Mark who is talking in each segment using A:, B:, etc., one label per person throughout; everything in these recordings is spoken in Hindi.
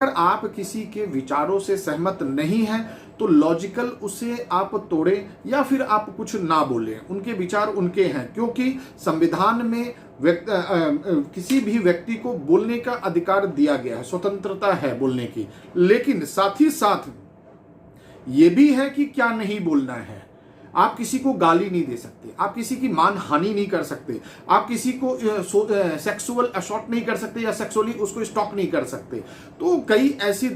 A: आप किसी के विचारों से सहमत नहीं हैं तो लॉजिकल उसे आप तोड़ें या फिर आप कुछ ना बोलें, उनके विचार उनके हैं, क्योंकि संविधान में किसी भी व्यक्ति को बोलने का अधिकार दिया गया है, स्वतंत्रता है बोलने की। लेकिन साथ ही साथ ये भी है कि क्या नहीं बोलना है। आप किसी को गाली नहीं दे सकते, आप किसी की मान हानि नहीं कर सकते, आप किसी को सेक्सुअल असॉल्ट नहीं कर सकते या सेक्सुअली उसको स्टॉक नहीं कर सकते। तो कई ऐसे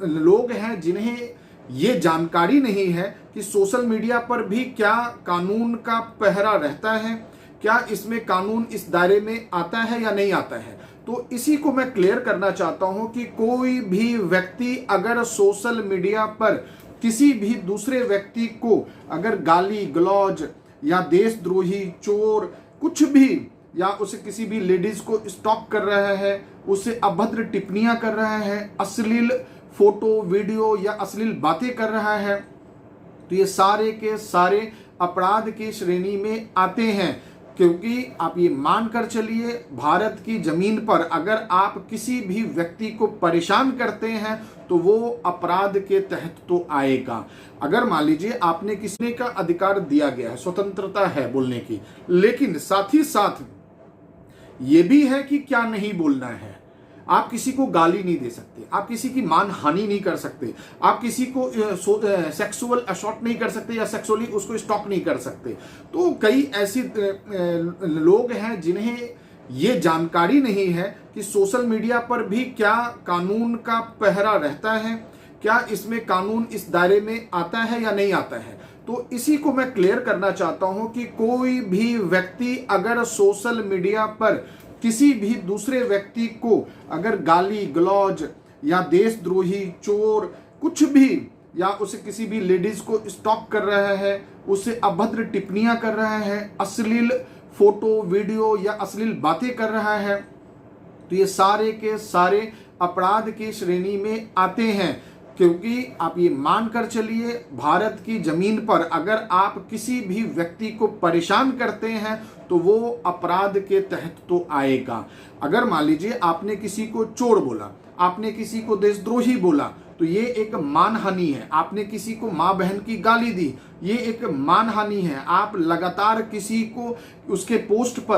A: लोग हैं जिन्हें ये जानकारी नहीं है कि सोशल मीडिया पर भी क्या कानून का पहरा रहता है, क्या इसमें कानून इस दायरे में आता है या नहीं आता है। तो इसी को मैं क्लियर करना चाहता हूं कि कोई भी व्यक्ति अगर सोशल मीडिया पर किसी भी दूसरे व्यक्ति को अगर गाली गलौज या देशद्रोही, चोर, कुछ भी, या उसे किसी भी लेडीज को स्टॉक कर रहा है, उसे अभद्र टिप्पणियां कर रहा है, अश्लील फोटो वीडियो या अश्लील बातें कर रहा है, तो ये सारे के सारे अपराध की श्रेणी में आते हैं। क्योंकि आप ये मान कर चलिए, भारत की जमीन पर अगर आप किसी भी व्यक्ति को परेशान करते हैं तो वो अपराध के तहत तो आएगा। अगर मान लीजिए आपने किसी का अधिकार दिया गया है, स्वतंत्रता है बोलने की, लेकिन साथ ही साथ ये भी है कि क्या नहीं बोलना है। आप किसी को गाली नहीं दे सकते, आप किसी की मान हानि नहीं कर सकते, आप किसी को सेक्सुअल असॉल्ट नहीं कर सकते या सेक्सुअली उसको स्टॉक नहीं कर सकते। तो कई ऐसे लोग हैं जिन्हें ये जानकारी नहीं है कि सोशल मीडिया पर भी क्या कानून का पहरा रहता है, क्या इसमें कानून इस दायरे में आता है या नहीं आता है। तो इसी को मैं क्लियर करना चाहता हूं कि कोई भी व्यक्ति अगर सोशल मीडिया पर किसी भी दूसरे व्यक्ति को अगर गाली गलौज या देशद्रोही, चोर, कुछ भी, या उसे किसी भी लेडीज को स्टॉक कर रहा है, उसे अभद्र टिप्पणियां कर रहा है, अश्लील फोटो वीडियो या अश्लील बातें कर रहा है, तो ये सारे के सारे अपराध की श्रेणी में आते हैं। क्योंकि आप ये मान कर चलिए, भारत की जमीन पर अगर आप किसी भी व्यक्ति को परेशान करते हैं तो वो अपराध के तहत तो आएगा। अगर मान लीजिए आपने किसी को चोर बोला, आपने किसी को देशद्रोही बोला, तो ये एक मानहानि है। आपने किसी को माँ बहन की गाली दी, ये एक मानहानि है। आप लगातार किसी को उसके पोस्ट पर